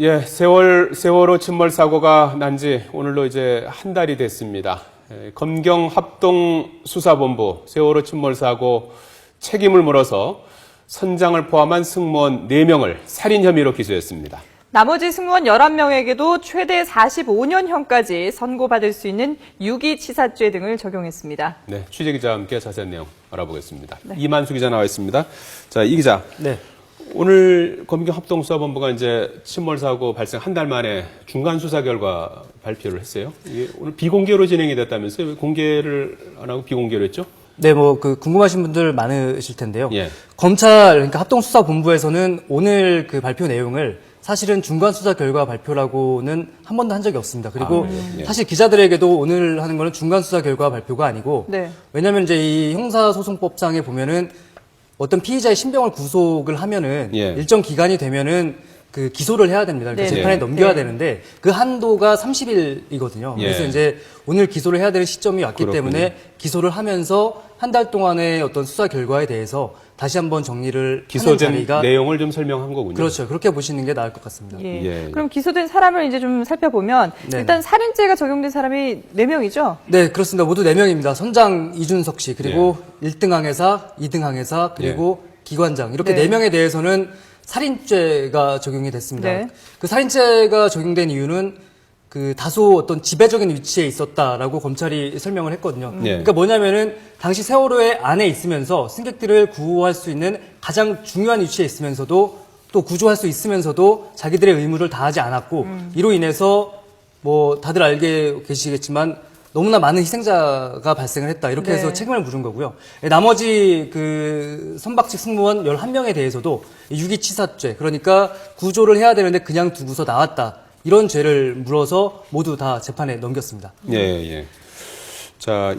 예, 세월호 침몰 사고가 난 지 오늘로 이제 한 달이 됐습니다. 검경 합동수사본부 세월호 침몰 사고 책임을 물어서 선장을 포함한 승무원 4명을 살인 혐의로 기소했습니다. 나머지 승무원 11명에게도 최대 45년형까지 선고받을 수 있는 유기치사죄 등을 적용했습니다. 네, 취재기자와 함께 자세한 내용 알아보겠습니다. 네. 이만수 기자 나와 있습니다. 자, 이 기자. 네. 오늘 검경 합동수사본부가 이제 침몰 사고 발생 한 달 만에 중간 수사 결과 발표를 했어요. 이게 오늘 비공개로 진행이 됐다면서요? 왜 공개를 안 하고 비공개로 했죠? 네, 궁금하신 분들 많으실 텐데요. 예. 검찰, 그러니까 합동수사본부에서는 오늘 그 발표 내용을 사실은 중간 수사 결과 발표라고는 한 번도 한 적이 없습니다. 그리고 예. 사실 기자들에게도 오늘 하는 거는 중간 수사 결과 발표가 아니고, 네. 왜냐면 이제 이 형사소송법상에 보면은 어떤 피의자의 신병을 구속을 하면은 예. 일정 기간이 되면은 그 기소를 해야 됩니다. 그러니까 네. 재판에 네. 넘겨야 네. 되는데 그 한도가 30일이거든요. 예. 그래서 이제 오늘 기소를 해야 되는 시점이 왔기 그렇군요. 때문에 기소를 하면서 한 달 동안의 어떤 수사 결과에 대해서 다시 한번 정리를 하는 기소된 자리가 내용을 좀 설명한 거군요. 그렇죠. 그렇게 보시는 게 나을 것 같습니다. 예. 예. 그럼 기소된 사람을 이제 좀 살펴보면 네네. 일단 살인죄가 적용된 사람이 4명이죠? 네, 그렇습니다. 모두 4명입니다. 선장 이준석 씨, 그리고 1등 항해사, 2등 항해사, 그리고 기관장. 이렇게 네. 4명에 대해서는 살인죄가 적용이 됐습니다. 네. 그 살인죄가 적용된 이유는 그 다소 어떤 지배적인 위치에 있었다라고 검찰이 설명을 했거든요. 네. 그러니까 뭐냐면은 당시 세월호의 안에 있으면서 승객들을 구호할 수 있는 가장 중요한 위치에 있으면서도 또 구조할 수 있으면서도 자기들의 의무를 다하지 않았고 이로 인해서 뭐 다들 알게 계시겠지만 너무나 많은 희생자가 발생을 했다. 이렇게 해서 네. 책임을 물은 거고요. 나머지 그 선박직 승무원 11명에 대해서도 유기치사죄, 그러니까 구조를 해야 되는데 그냥 두고서 나왔다. 이런 죄를 물어서 모두 다 재판에 넘겼습니다. 예, 예. 자,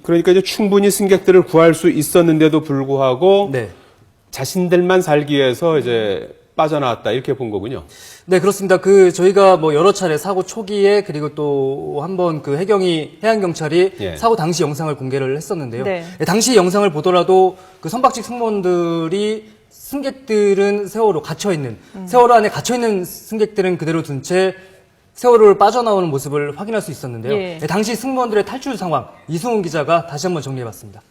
그러니까 이제 충분히 승객들을 구할 수 있었는데도 불구하고 네. 자신들만 살기 위해서 이제 빠져나왔다. 이렇게 본 거군요. 네, 그렇습니다. 저희가 뭐 여러 차례 사고 초기에 그리고 또 한 번 그 해양경찰이 예. 사고 당시 영상을 공개를 했었는데요. 네. 당시 영상을 보더라도 그 선박직 승무원들이 승객들은 세월호 안에 갇혀있는 승객들은 그대로 둔 채 세월호를 빠져나오는 모습을 확인할 수 있었는데요. 예. 당시 승무원들의 탈출 상황, 이승훈 기자가 다시 한번 정리해봤습니다.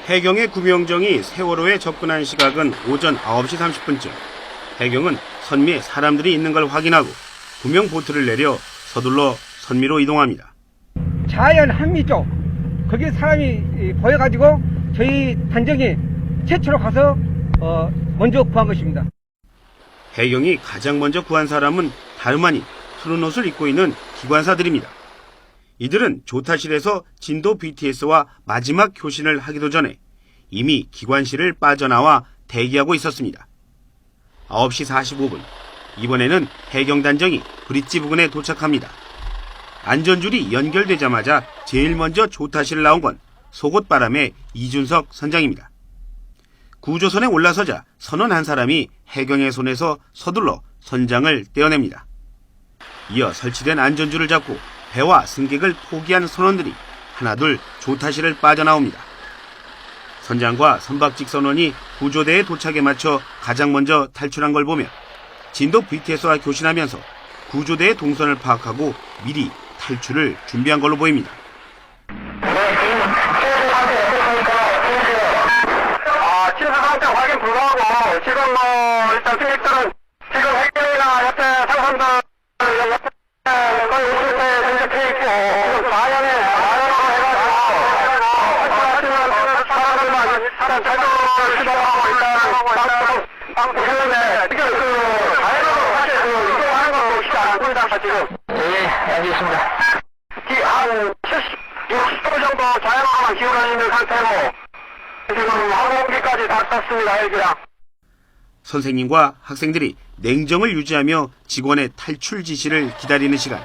해경의 구명정이 세월호에 접근한 시각은 오전 9시 30분쯤. 해경은 선미에 사람들이 있는 걸 확인하고 구명 보트를 내려 서둘러 선미로 이동합니다. 자연 한미 쪽 거기 사람이 보여가지고 저희 단정이 최초로 가서 먼저 구한 것입니다. 해경이 가장 먼저 구한 사람은 다름 아닌 푸른 옷을 입고 있는 기관사들입니다. 이들은 조타실에서 진도 BTS와 마지막 교신을 하기도 전에 이미 기관실을 빠져나와 대기하고 있었습니다. 9시 45분, 이번에는 해경단정이 브릿지 부근에 도착합니다. 안전줄이 연결되자마자 제일 먼저 조타실을 나온 건 속옷바람의 이준석 선장입니다. 구조선에 올라서자 선원 한 사람이 해경의 손에서 서둘러 선장을 떼어냅니다. 이어 설치된 안전줄을 잡고 배와 승객을 포기한 선원들이 하나둘 조타실을 빠져나옵니다. 선장과 선박직 선원이 구조대의 도착에 맞춰 가장 먼저 탈출한 걸 보면 진도 BTS와 교신하면서 구조대의 동선을 파악하고 미리 탈출을 준비한 걸로 보입니다. 진수 상태 확인 불가하고 지금 일단 승객들은 지금 해경이나 옆에 상선들 옆에 거의 50대 전적해 있고 마연으로 해가지고 사람 제대로 시도하고 일단 방송했는데 지금 자연으로 사실 이동하는 것도 쉽지 않습니다 지금. 예, 알겠습니다. 한 60도 정도 자연으로만 기울어 있는 상태고 지금 항공기까지 다 떴습니다, 헬기랑. 선생님과 학생들이 냉정을 유지하며 직원의 탈출 지시를 기다리는 시간.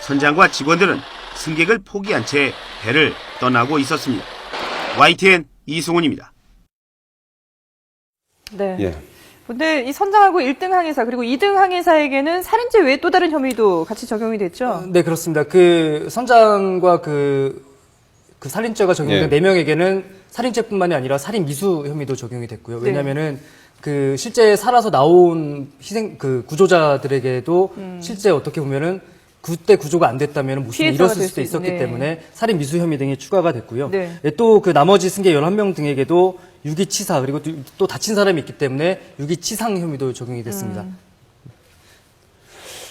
선장과 직원들은 승객을 포기한 채 배를 떠나고 있었습니다. YTN 이승훈입니다. 네. 예. 근데 이 선장하고 1등 항해사 그리고 2등 항해사에게는 살인죄 외에 또 다른 혐의도 같이 적용이 됐죠? 네, 그렇습니다. 그 선장과 그 살인죄가 적용된 예. 4명에게는 살인죄뿐만이 아니라 살인 미수 혐의도 적용이 됐고요. 왜냐하면은 그 실제 살아서 나온 그 구조자들에게도 실제 어떻게 보면은 그때 구조가 안 됐다면 목숨을 피해자가 잃었을 될 수도 수 있었기 있는, 네. 때문에 살인 미수 혐의 등이 추가가 됐고요. 네. 또 그 나머지 승객 11명 등에게도 유기치사 그리고 또 다친 사람이 있기 때문에 유기치상 혐의도 적용이 됐습니다.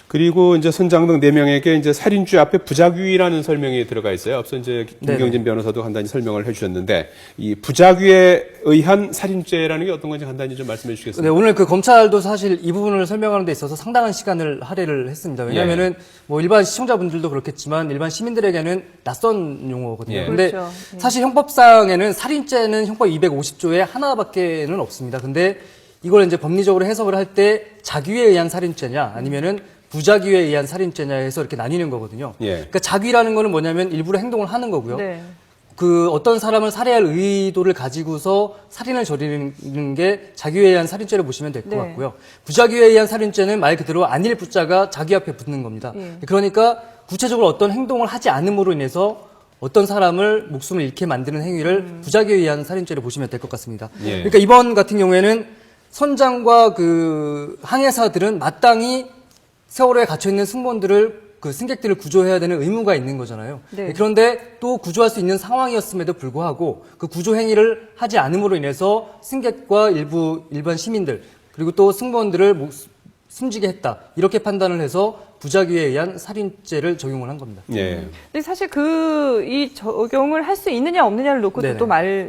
그리고 이제 선장 등 4명에게 이제 살인죄 앞에 부작위라는 설명이 들어가 있어요. 앞서 이제 김경진 변호사도 간단히 설명을 해주셨는데 이 부작위에 의한 살인죄라는 게 어떤 건지 간단히 좀 말씀해 네, 주시겠습니까? 오늘 그 검찰도 사실 이 부분을 설명하는 데 있어서 상당한 시간을 할애를 했습니다. 왜냐하면은 뭐 일반 시청자분들도 그렇겠지만 일반 시민들에게는 낯선 용어거든요. 예. 근데 그렇죠. 사실 형법상에는 살인죄는 형법 250조에 하나밖에는 없습니다. 근데 이걸 이제 법리적으로 해석을 할 때 자기에 의한 살인죄냐 아니면은 부작위에 의한 살인죄냐 해서 이렇게 나뉘는 거거든요. 예. 그러니까 자기라는 거는 뭐냐면 일부러 행동을 하는 거고요. 네. 그 어떤 사람을 살해할 의도를 가지고서 살인을 저지르는 게 자기에 의한 살인죄를 보시면 될 것 네. 같고요. 부작위에 의한 살인죄는 말 그대로 안일 부자가 자기 앞에 붙는 겁니다. 예. 그러니까 구체적으로 어떤 행동을 하지 않음으로 인해서 어떤 사람을 목숨을 잃게 만드는 행위를 부작위에 의한 살인죄를 보시면 될 것 같습니다. 예. 그러니까 이번 같은 경우에는 선장과 그 항해사들은 마땅히 세월호에 갇혀있는 승무원들을 그 승객들을 구조해야 되는 의무가 있는 거잖아요. 네. 그런데 또 구조할 수 있는 상황이었음에도 불구하고 그 구조 행위를 하지 않음으로 인해서 승객과 일부 일반 시민들 그리고 또 승무원들을 숨지게 했다. 이렇게 판단을 해서 부작위에 의한 살인죄를 적용을 한 겁니다. 예. 근데 사실 이 적용을 할 수 있느냐 없느냐를 놓고도 네네. 또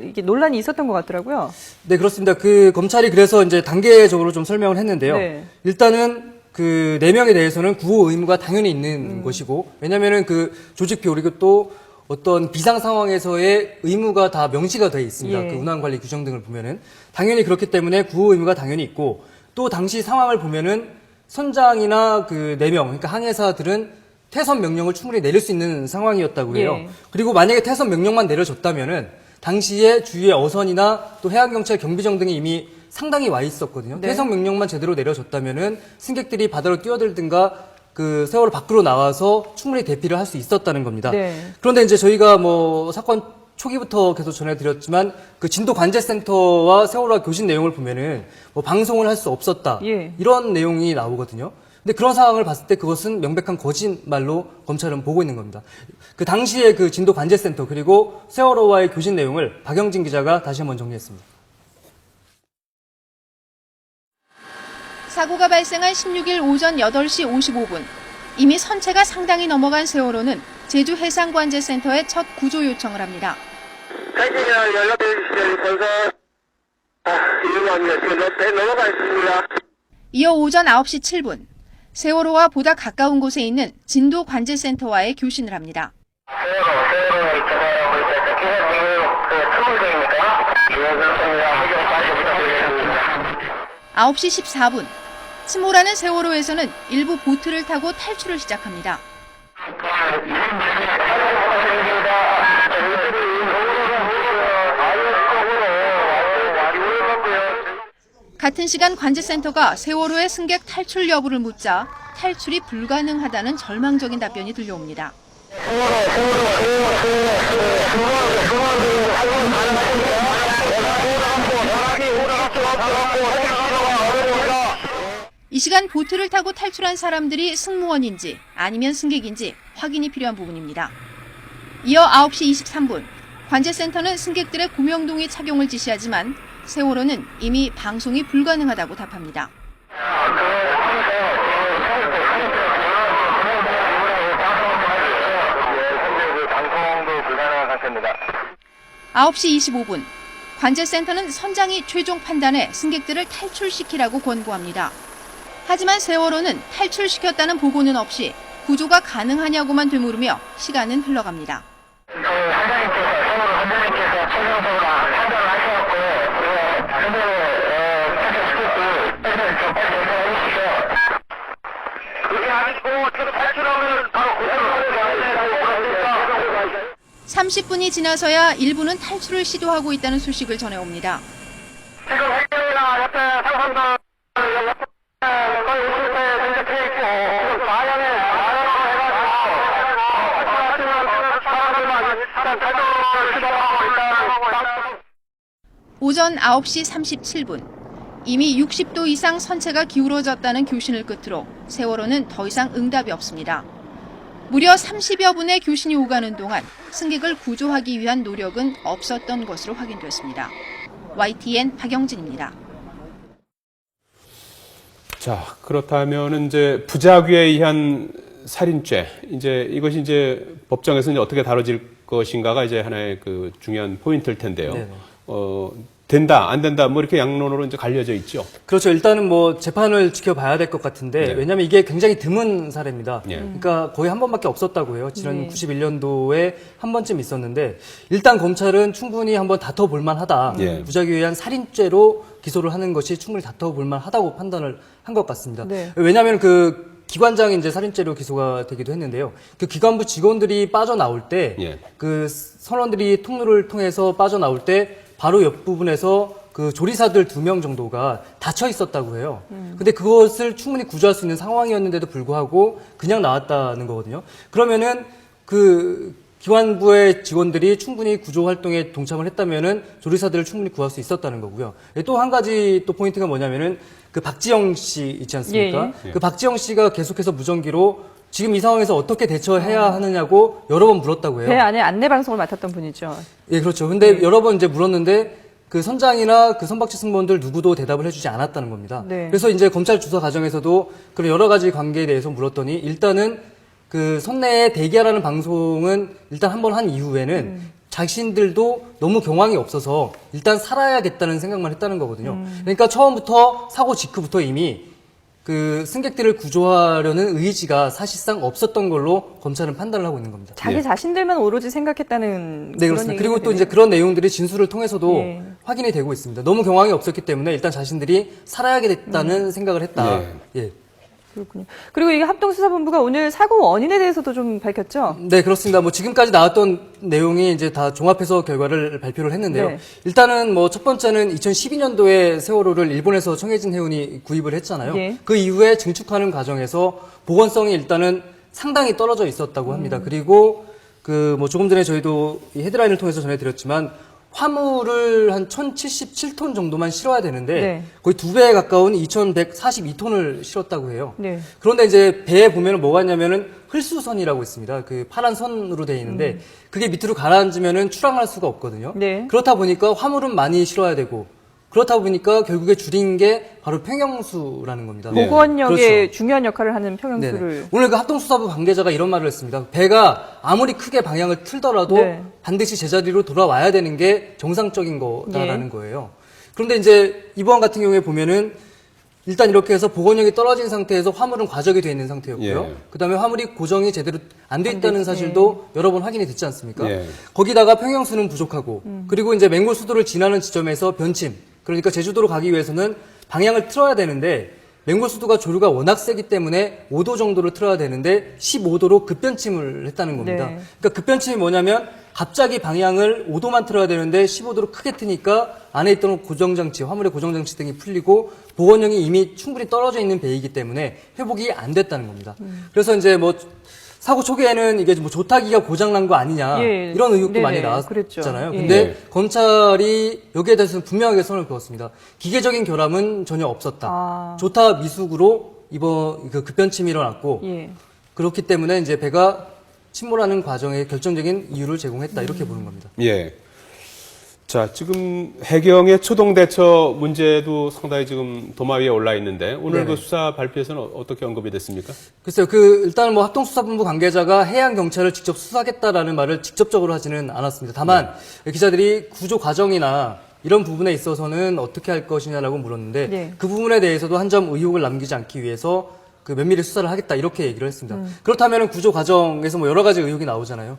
이게 논란이 있었던 것 같더라고요. 네, 그렇습니다. 그 검찰이 그래서 이제 단계적으로 좀 설명을 했는데요. 네. 일단은 그 4명에 대해서는 구호 의무가 당연히 있는 것이고, 왜냐면은 그 조직표 그리고 또 어떤 비상 상황에서의 의무가 다 명시가 되어 있습니다. 예. 그 운항 관리 규정 등을 보면은 당연히 그렇기 때문에 구호 의무가 당연히 있고, 또 당시 상황을 보면은 선장이나 그 4명, 그러니까 항해사들은 퇴선 명령을 충분히 내릴 수 있는 상황이었다고 해요. 예. 그리고 만약에 퇴선 명령만 내려졌다면은 당시에 주위에 어선이나 또 해양경찰 경비정 등이 이미 상당히 와 있었거든요. 네. 퇴선 명령만 제대로 내려졌다면은 승객들이 바다로 뛰어들든가 그 세월호 밖으로 나와서 충분히 대피를 할 수 있었다는 겁니다. 네. 그런데 이제 저희가 뭐 사건 초기부터 계속 전해드렸지만 그 진도 관제센터와 세월호와 교신 내용을 보면은 뭐 방송을 할 수 없었다. 예. 이런 내용이 나오거든요. 근데 그런 상황을 봤을 때 그것은 명백한 거짓말로 검찰은 보고 있는 겁니다. 그 당시에 그 진도 관제센터 그리고 세월호와의 교신 내용을 박영진 기자가 다시 한번 정리했습니다. 사고가 발생한 16일 오전 8시 55분. 이미 선체가 상당히 넘어간 세월호는 제주해상관제센터에 첫 구조 요청을 합니다. 택시면 연락해 주시면 전사 이용합니다. 지금 넘어가 있습니다. 이어 오전 9시 7분. 세월호와 보다 가까운 곳에 있는 진도 관제센터와의 교신을 합니다. 세월호 있잖아요. 기사 지금 트롤대입니까? 그렇습니다. 확인 빨리 부탁드리겠습니다. 9시 14분. 침몰하는 세월호에서는 일부 보트를 타고 탈출을 시작합니다. 같은 시간 관제센터가 세월호의 승객 탈출 여부를 묻자 탈출이 불가능하다는 절망적인 답변이 들려옵니다. 이 시간 보트를 타고 탈출한 사람들이 승무원인지 아니면 승객인지 확인이 필요한 부분입니다. 이어 9시 23분, 관제센터는 승객들의 구명동의 착용을 지시하지만 세월호는 이미 방송이 불가능하다고 답합니다. 9시 25분, 관제센터는 선장이 최종 판단해 승객들을 탈출시키라고 권고합니다. 하지만 세월호는 탈출시켰다는 보고는 없이 구조가 가능하냐고만 되물으며 시간은 흘러갑니다. 선장님께서 최종적으로 판단을 하셔갖고 그게 아니고 지금 탈출하면 바로 구조를 하는 게 30분이 지나서야 일부는 탈출을 시도하고 있다는 소식을 전해옵니다. 지금 해경이나 옆에 상선들 거의 50대 전적해 있고 지금 4년에 해가지고 사람들만 일단 탈출을 시도하고 있다는 오전 9시 37분. 이미 60도 이상 선체가 기울어졌다는 교신을 끝으로 세월호는 더 이상 응답이 없습니다. 무려 30여 분의 교신이 오가는 동안 승객을 구조하기 위한 노력은 없었던 것으로 확인됐습니다. YTN 박영진입니다. 자, 그렇다면 이제 부작위에 의한 살인죄, 이제 이것이 이제 법정에서 이제 어떻게 다뤄질 것인가가 이제 하나의 그 중요한 포인트일 텐데요. 네네. 된다, 안 된다, 뭐 이렇게 양론으로 이제 갈려져 있죠. 그렇죠. 일단은 뭐 재판을 지켜봐야 될 것 같은데 네. 왜냐하면 이게 굉장히 드문 사례입니다. 네. 그러니까 거의 한 번밖에 없었다고 해요. 지난 네. 91년도에 한 번쯤 있었는데 일단 검찰은 충분히 한번 다퉈볼 만하다. 네. 부작위에 의한 살인죄로 기소를 하는 것이 충분히 다퉈볼 만하다고 판단을 한 것 같습니다. 네. 왜냐하면 그 기관장이 이제 살인죄로 기소가 되기도 했는데요. 그 기관부 직원들이 빠져나올 때 예. 그 선원들이 통로를 통해서 빠져나올 때 바로 옆부분에서 그 조리사들 2명 정도가 다쳐 있었다고 해요. 근데 그것을 충분히 구조할 수 있는 상황이었는데도 불구하고 그냥 나왔다는 거거든요. 그러면은 그 기관부의 직원들이 충분히 구조 활동에 동참을 했다면은 조리사들을 충분히 구할 수 있었다는 거고요. 또 한 가지 또 포인트가 뭐냐면은 그 박지영 씨 있지 않습니까? 예. 그 박지영 씨가 계속해서 무전기로 지금 이 상황에서 어떻게 대처해야 하느냐고 여러 번 물었다고 해요. 배 안에 안내 방송을 맡았던 분이죠. 예, 그렇죠. 근데 여러 번 이제 물었는데 그 선장이나 그 선박지 승무원들 누구도 대답을 해주지 않았다는 겁니다. 네. 그래서 이제 검찰 조사 과정에서도 그런 여러 가지 관계에 대해서 물었더니 일단은 그 선내에 대기하라는 방송은 일단 한 번 한 이후에는 자신들도 너무 경황이 없어서 일단 살아야겠다는 생각만 했다는 거거든요. 그러니까 처음부터 사고 직후부터 이미 그 승객들을 구조하려는 의지가 사실상 없었던 걸로 검찰은 판단을 하고 있는 겁니다. 자기 예. 자신들만 오로지 생각했다는 네, 그런 그렇습니다. 얘기가 그리고 또 되네요. 이제 그런 내용들이 진술을 통해서도 예. 확인이 되고 있습니다. 너무 경황이 없었기 때문에 일단 자신들이 살아야겠다는 생각을 했다. 예. 그렇군요. 그리고 이게 합동수사본부가 오늘 사고 원인에 대해서도 좀 밝혔죠? 네, 그렇습니다. 뭐 지금까지 나왔던 내용이 이제 다 종합해서 결과를 발표를 했는데요. 네. 일단은 뭐 첫 번째는 2012년도에 세월호를 일본에서 청해진 해운이 구입을 했잖아요. 예. 그 이후에 증축하는 과정에서 보건성이 일단은 상당히 떨어져 있었다고 합니다. 그리고 그 뭐 조금 전에 저희도 이 헤드라인을 통해서 전해드렸지만 화물을 한 1077톤 정도만 실어야 되는데 네. 거의 2배에 가까운 2142톤을 실었다고 해요. 네. 그런데 이제 배에 보면은 뭐가 있냐면은 흘수선이라고 있습니다. 그 파란 선으로 되어 있는데 그게 밑으로 가라앉으면은 출항할 수가 없거든요. 네. 그렇다 보니까 화물은 많이 실어야 되고 그렇다 보니까 결국에 줄인 게 바로 평형수라는 겁니다. 네. 보건역에 그렇죠. 중요한 역할을 하는 네네. 평형수를. 오늘 그 합동수사부 관계자가 이런 말을 했습니다. 배가 아무리 크게 방향을 틀더라도 네. 반드시 제자리로 돌아와야 되는 게 정상적인 거다라는 네. 거예요. 그런데 이제 이번 같은 경우에 보면은 일단 이렇게 해서 보건력이 떨어진 상태에서 화물은 과적이 되어 있는 상태였고요. 예. 그다음에 화물이 고정이 제대로 안 돼 안 있다는 됐- 사실도 여러 번 확인이 됐지 않습니까? 예. 거기다가 평형수는 부족하고 그리고 이제 맹골 수도를 지나는 지점에서 변침 그러니까 제주도로 가기 위해서는 방향을 틀어야 되는데 맹골 수도가 조류가 워낙 세기 때문에 5도 정도를 틀어야 되는데 15도로 급변침을 했다는 겁니다. 네. 그러니까 급변침이 뭐냐면 갑자기 방향을 5도만 틀어야 되는데 15도로 크게 트니까 안에 있던 고정장치, 화물의 고정장치 등이 풀리고 보건력이 이미 충분히 떨어져 있는 배이기 때문에 회복이 안 됐다는 겁니다. 그래서 이제 뭐 사고 초기에는 이게 뭐 조타기가 고장난 거 아니냐 예. 이런 의혹도 네네. 많이 그랬죠. 나왔잖아요. 예. 근데 네. 검찰이 여기에 대해서는 분명하게 선을 그었습니다. 기계적인 결함은 전혀 없었다. 아. 조타 미숙으로 이번 그 급변침이 일어났고 예. 그렇기 때문에 이제 배가 침몰하는 과정에 결정적인 이유를 제공했다 이렇게 보는 겁니다. 예. 자, 지금 해경의 초동 대처 문제도 상당히 지금 도마 위에 올라 있는데 오늘 네네. 그 수사 발표에서는 어떻게 언급이 됐습니까? 글쎄요, 그 일단 뭐 합동수사본부 관계자가 해양 경찰을 직접 수사하겠다라는 말을 직접적으로 하지는 않았습니다. 다만 기자들이 구조 과정이나 이런 부분에 있어서는 어떻게 할 것이냐라고 물었는데 네. 그 부분에 대해서도 한 점 의혹을 남기지 않기 위해서 그 면밀히 수사를 하겠다 이렇게 얘기를 했습니다. 그렇다면 구조 과정에서 뭐 여러 가지 의혹이 나오잖아요.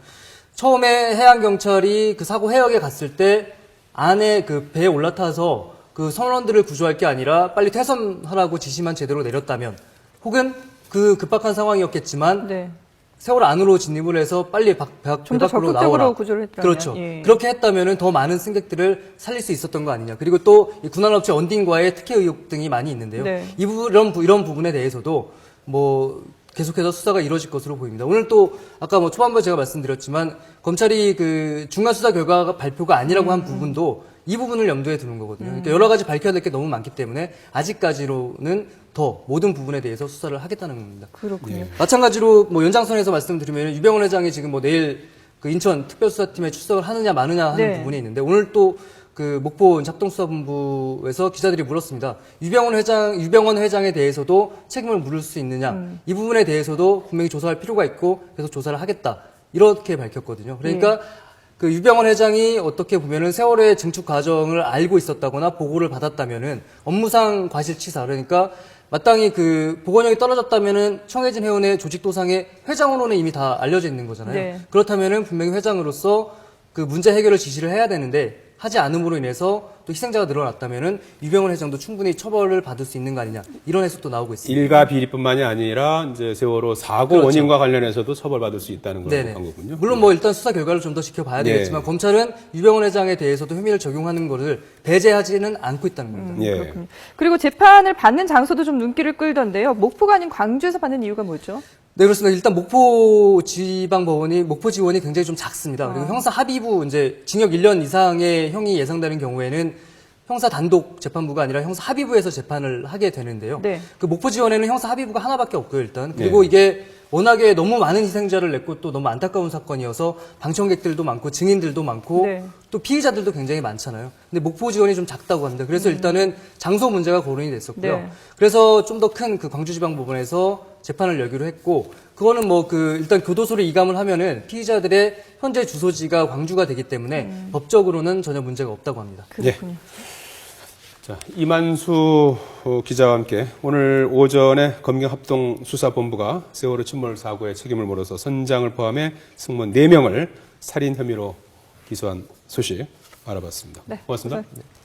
처음에 해양 경찰이 그 사고 해역에 갔을 때 안에 그 배에 올라타서 그 선원들을 구조할 게 아니라 빨리 퇴선하라고 지시만 제대로 내렸다면 혹은 그 급박한 상황이었겠지만 네. 세월 안으로 진입을 해서 빨리 배 좀 더 밖으로 적극적으로 나오라. 구조를 했다면. 그렇죠. 예. 그렇게 했다면은 더 많은 승객들을 살릴 수 있었던 거 아니냐. 그리고 또 이 군안업체 언딩과의 특혜 의혹 등이 많이 있는데요. 네. 이런 부분에 대해서도 뭐 계속해서 수사가 이루어질 것으로 보입니다. 오늘 또 아까 뭐 초반부에 제가 말씀드렸지만 검찰이 그 중간 수사 결과가 발표가 아니라고 한 부분도 이 부분을 염두에 두는 거거든요. 그러니까 여러 가지 밝혀야 될 게 너무 많기 때문에 아직까지로는 더 모든 부분에 대해서 수사를 하겠다는 겁니다. 그렇군요. 마찬가지로 뭐 연장선에서 말씀드리면 유병원 회장이 지금 뭐 내일 그 인천 특별수사팀에 출석을 하느냐 마느냐 하는 네. 부분이 있는데 오늘 또 그 목포 합동수사본부에서 기자들이 물었습니다. 유병원 회장에 대해서도 책임을 물을 수 있느냐 이 부분에 대해서도 분명히 조사할 필요가 있고 계속 조사를 하겠다 이렇게 밝혔거든요. 그러니까 그 유병원 회장이 어떻게 보면은 세월호의 증축 과정을 알고 있었다거나 보고를 받았다면은 업무상 과실치사 그러니까 마땅히 그 보건력이 떨어졌다면은 청해진 해운의 조직도상의 회장으로는 이미 다 알려져 있는 거잖아요. 네. 그렇다면은 분명히 회장으로서 그 문제 해결을 지시를 해야 되는데 하지 않음으로 인해서 또 희생자가 늘어났다면은 유병원 회장도 충분히 처벌을 받을 수 있는 거 아니냐 이런 해석도 나오고 있습니다. 일가 비리뿐만이 아니라 이제 세월호 사고 그렇죠. 원인과 관련해서도 처벌받을 수 있다는 걸 네네. 한 거군요. 물론 뭐 일단 수사 결과를 좀 더 지켜봐야 네. 되겠지만 검찰은 유병원 회장에 대해서도 혐의를 적용하는 것을 배제하지는 않고 있다는 겁니다. 예. 그렇군요. 그리고 재판을 받는 장소도 좀 눈길을 끌던데요. 목포가 아닌 광주에서 받는 이유가 뭐죠? 네, 그렇습니다. 일단 목포지방법원이 목포지원이 굉장히 좀 작습니다. 그리고 형사 합의부 이제 징역 1년 이상의 형이 예상되는 경우에는 형사 단독 재판부가 아니라 형사 합의부에서 재판을 하게 되는데요. 네. 그 목포지원에는 형사 합의부가 하나밖에 없고요, 일단. 그리고 네. 이게 워낙에 너무 많은 희생자를 냈고 또 너무 안타까운 사건이어서 방청객들도 많고 증인들도 많고 네. 또 피의자들도 굉장히 많잖아요. 근데 목포 지원이 좀 작다고 합니다. 그래서 일단은 장소 문제가 거론이 됐었고요. 네. 그래서 좀 더 큰 그 광주지방법원에서 재판을 열기로 했고 그거는 뭐 그 일단 교도소를 이감을 하면은 피의자들의 현재 주소지가 광주가 되기 때문에 법적으로는 전혀 문제가 없다고 합니다. 그렇군요. 자, 이만수 기자와 함께 오늘 오전에 검경합동수사본부가 세월호 침몰 사고의 책임을 물어서 선장을 포함해 승무원 4명을 살인 혐의로 기소한 소식 알아봤습니다. 네, 고맙습니다. 감사합니다.